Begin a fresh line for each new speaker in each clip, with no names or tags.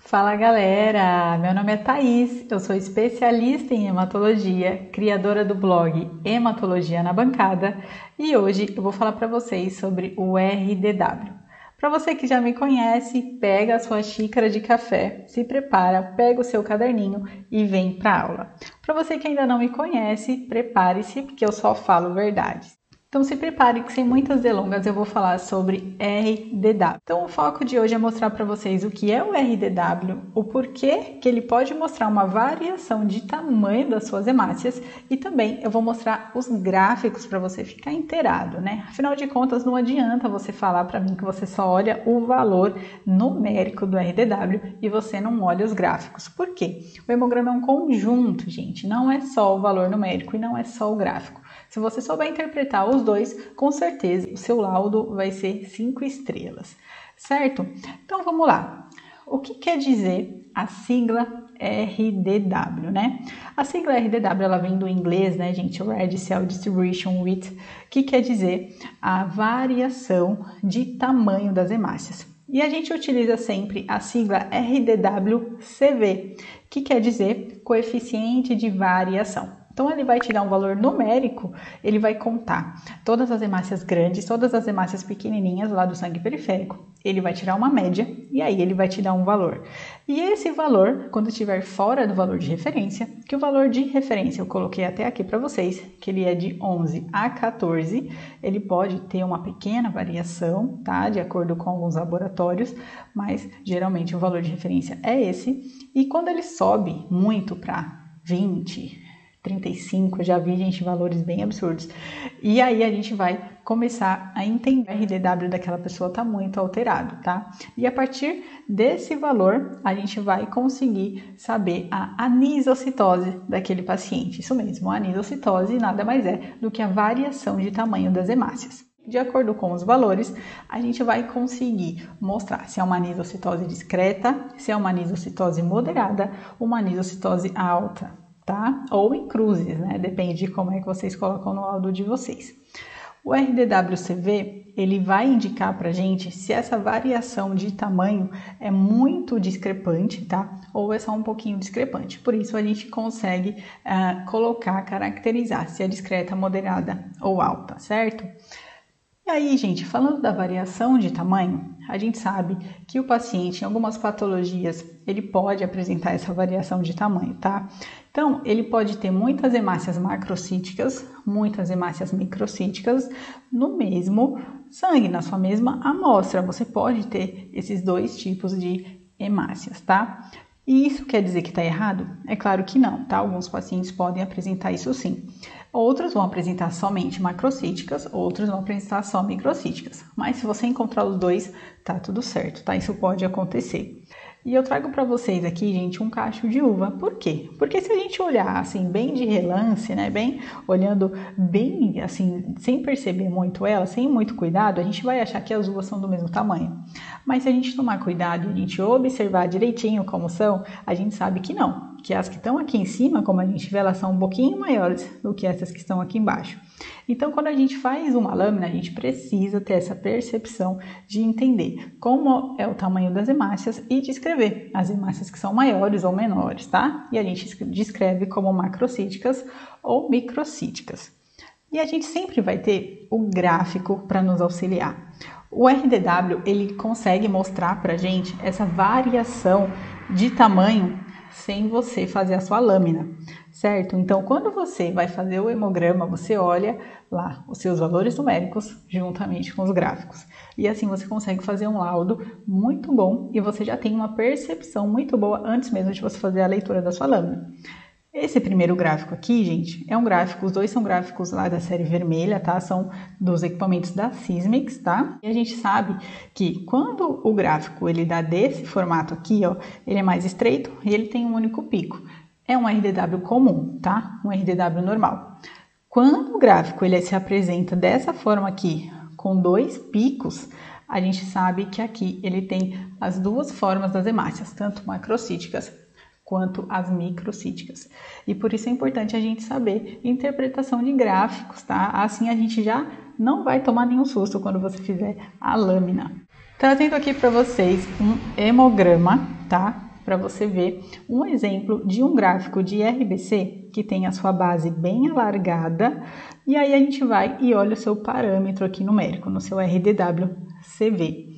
Fala galera, meu nome é Thaís, eu sou especialista em hematologia, criadora do blog Hematologia na Bancada e hoje eu vou falar para vocês sobre o RDW. Para você que já me conhece, pega a sua xícara de café, se prepara, pega o seu caderninho e vem para a aula. Para você que ainda não me conhece, prepare-se porque eu só falo verdades. Então se prepare que sem muitas delongas eu vou falar sobre RDW. Então o foco de hoje é mostrar para vocês o que é o RDW, o porquê que ele pode mostrar uma variação de tamanho das suas hemácias e também eu vou mostrar os gráficos para você ficar inteirado, né? Afinal de contas não adianta você falar para mim que você só olha o valor numérico do RDW e você não olha os gráficos. Por quê? O hemograma é um conjunto, gente, não é só o valor numérico e não é só o gráfico. Se você souber interpretar os dois, com certeza o seu laudo vai ser 5 estrelas, certo? Então vamos lá. O que quer dizer a sigla RDW, né? A sigla RDW ela vem do inglês, né, gente? Red Cell Distribution Width, que quer dizer a variação de tamanho das hemácias. E a gente utiliza sempre a sigla RDW-CV, que quer dizer coeficiente de variação. Então, ele vai te dar um valor numérico, ele vai contar todas as hemácias grandes, todas as hemácias pequenininhas lá do sangue periférico. Ele vai tirar uma média e aí ele vai te dar um valor. E esse valor, quando estiver fora do valor de referência, que o valor de referência eu coloquei até aqui para vocês, que ele é de 11 a 14, ele pode ter uma pequena variação, tá? De acordo com alguns laboratórios, mas geralmente o valor de referência é esse. E quando ele sobe muito para 20, 35, já vi, gente, valores bem absurdos. E aí a gente vai começar a entender o RDW daquela pessoa tá muito alterado, tá? E a partir desse valor, a gente vai conseguir saber a anisocitose daquele paciente. Isso mesmo, a anisocitose nada mais é do que a variação de tamanho das hemácias. De acordo com os valores, a gente vai conseguir mostrar se é uma anisocitose discreta, se é uma anisocitose moderada, uma anisocitose alta, tá? Ou em cruzes, né? Depende de como é que vocês colocam no laudo de vocês. O RDW-CV, ele vai indicar pra gente se essa variação de tamanho é muito discrepante, tá? Ou é só um pouquinho discrepante. Por isso, a gente consegue caracterizar se é discreta, moderada ou alta, certo? E aí, gente, falando da variação de tamanho, a gente sabe que o paciente, em algumas patologias, ele pode apresentar essa variação de tamanho, tá? Então, ele pode ter muitas hemácias macrocíticas, muitas hemácias microcíticas no mesmo sangue, na sua mesma amostra. Você pode ter esses dois tipos de hemácias, tá? E isso quer dizer que está errado? É claro que não, tá? Alguns pacientes podem apresentar isso sim. Outros vão apresentar somente macrocíticas, outros vão apresentar só microcíticas. Mas se você encontrar os dois, tá tudo certo, tá? Isso pode acontecer. E eu trago para vocês aqui, gente, um cacho de uva. Por quê? Porque se a gente olhar assim, bem de relance, né? Bem, olhando bem, assim, sem perceber muito ela, sem muito cuidado, a gente vai achar que as uvas são do mesmo tamanho. Mas se a gente tomar cuidado e a gente observar direitinho como são, a gente sabe que não. Que as que estão aqui em cima, como a gente vê, elas são um pouquinho maiores do que essas que estão aqui embaixo. Então, quando a gente faz uma lâmina, a gente precisa ter essa percepção de entender como é o tamanho das hemácias e descrever as hemácias que são maiores ou menores, tá? E a gente descreve como macrocíticas ou microcíticas. E a gente sempre vai ter o gráfico para nos auxiliar. O RDW, ele consegue mostrar para a gente essa variação de tamanho sem você fazer a sua lâmina, certo? Então, quando você vai fazer o hemograma, você olha lá os seus valores numéricos juntamente com os gráficos. E assim você consegue fazer um laudo muito bom e você já tem uma percepção muito boa antes mesmo de você fazer a leitura da sua lâmina. Esse primeiro gráfico aqui, gente, é um gráfico, os dois são gráficos lá da série vermelha, tá? São dos equipamentos da Sysmex, tá? E a gente sabe que quando o gráfico ele dá desse formato aqui, ó, ele é mais estreito e ele tem um único pico. É um RDW comum, tá? Um RDW normal. Quando o gráfico ele se apresenta dessa forma aqui, com dois picos, a gente sabe que aqui ele tem as duas formas das hemácias, tanto macrocíticas quanto as microcíticas. E por isso é importante a gente saber interpretação de gráficos, tá? Assim a gente já não vai tomar nenhum susto quando você fizer a lâmina. Trazendo aqui para vocês um hemograma, tá? para você ver um exemplo de um gráfico de RBC que tem a sua base bem alargada, e aí a gente vai e olha o seu parâmetro aqui numérico, no seu RDW-CV.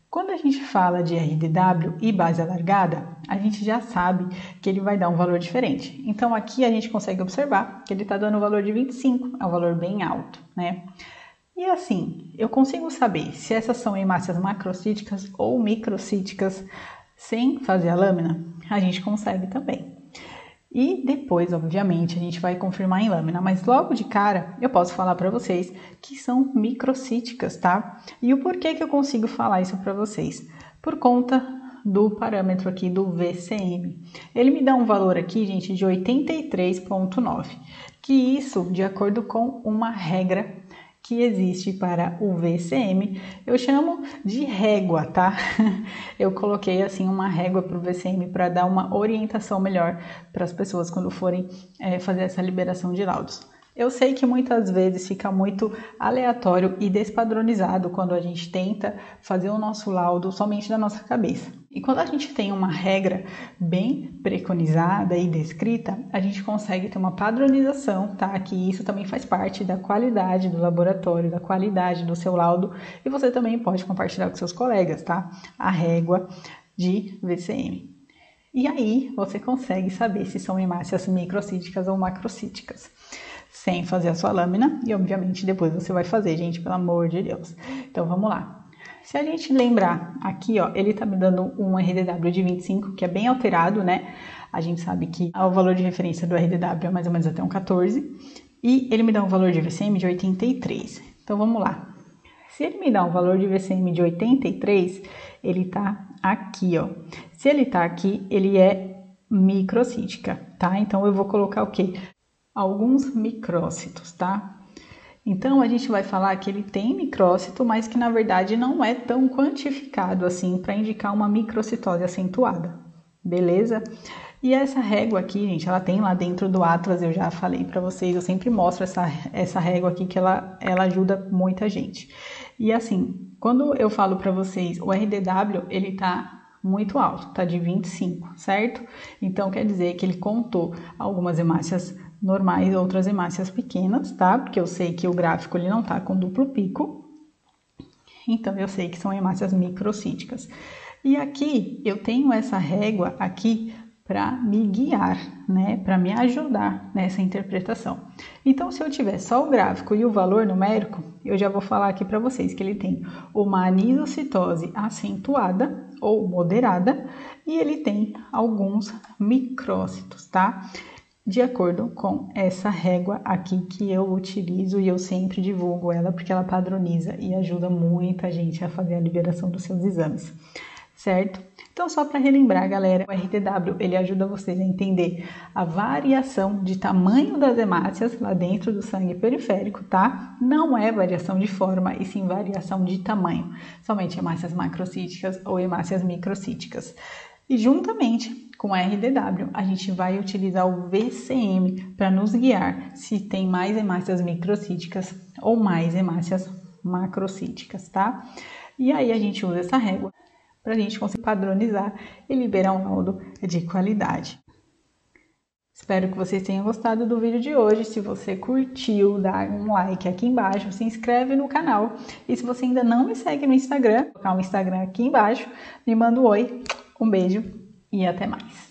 Quando a gente fala de RDW e base alargada, a gente já sabe que ele vai dar um valor diferente. Então aqui a gente consegue observar que ele está dando o valor de 25, é um valor bem alto, né? E assim, eu consigo saber se essas são hemácias macrocíticas ou microcíticas sem fazer a lâmina? A gente consegue também. E depois, obviamente, a gente vai confirmar em lâmina, mas logo de cara eu posso falar para vocês que são microcíticas, tá? E o porquê que eu consigo falar isso para vocês? Por conta do parâmetro aqui do VCM. Ele me dá um valor aqui, gente, de 83,9, que isso, de acordo com uma regra que existe para o VCM, eu chamo de régua, tá? Eu coloquei assim uma régua para o VCM para dar uma orientação melhor para as pessoas quando forem fazer essa liberação de laudos. Eu sei que muitas vezes fica muito aleatório e despadronizado quando a gente tenta fazer o nosso laudo somente da nossa cabeça. E quando a gente tem uma regra bem preconizada e descrita, a gente consegue ter uma padronização, tá? Que isso também faz parte da qualidade do laboratório, da qualidade do seu laudo, e você também pode compartilhar com seus colegas, tá? A régua de VCM. E aí você consegue saber se são hemácias microcíticas ou macrocíticas, sem fazer a sua lâmina, e obviamente depois você vai fazer, gente, pelo amor de Deus. Então vamos lá. Se a gente lembrar aqui, ó, ele tá me dando um RDW de 25, que é bem alterado, né? A gente sabe que o valor de referência do RDW é mais ou menos até um 14, e ele me dá um valor de VCM de 83. Então vamos lá. Se ele me dá um valor de VCM de 83, ele tá aqui, ó. Se ele tá aqui, ele é microcítica, tá? Então eu vou colocar o quê? Alguns micrócitos, tá? Então a gente vai falar que ele tem micrócito, mas que na verdade não é tão quantificado assim para indicar uma microcitose acentuada, beleza? E essa régua aqui, gente, ela tem lá dentro do Atlas, eu já falei para vocês, eu sempre mostro essa régua aqui que ela ajuda muita gente. E assim, quando eu falo para vocês, o RDW, ele tá muito alto, tá de 25, certo? Então quer dizer que ele contou algumas hemácias normais, outras hemácias pequenas, tá? Porque eu sei que o gráfico ele não tá com duplo pico, então eu sei que são hemácias microcíticas. E aqui eu tenho essa régua aqui para me guiar, né? Para me ajudar nessa interpretação. Então, se eu tiver só o gráfico e o valor numérico, eu já vou falar aqui para vocês que ele tem uma anisocitose acentuada ou moderada e ele tem alguns micrócitos, tá? De acordo com essa régua aqui que eu utilizo e eu sempre divulgo ela porque ela padroniza e ajuda muita gente a fazer a liberação dos seus exames, certo? Então, só para relembrar, galera, o RDW, ele ajuda vocês a entender a variação de tamanho das hemácias lá dentro do sangue periférico, tá? Não é variação de forma, e sim variação de tamanho, somente hemácias macrocíticas ou hemácias microcíticas. E juntamente com o RDW, a gente vai utilizar o VCM para nos guiar se tem mais hemácias microcíticas ou mais hemácias macrocíticas, tá? E aí a gente usa essa régua para a gente conseguir padronizar e liberar um laudo de qualidade. Espero que vocês tenham gostado do vídeo de hoje. Se você curtiu, dá um like aqui embaixo, se inscreve no canal. E se você ainda não me segue no Instagram, vou colocar o Instagram aqui embaixo, me manda um oi, um beijo e até mais.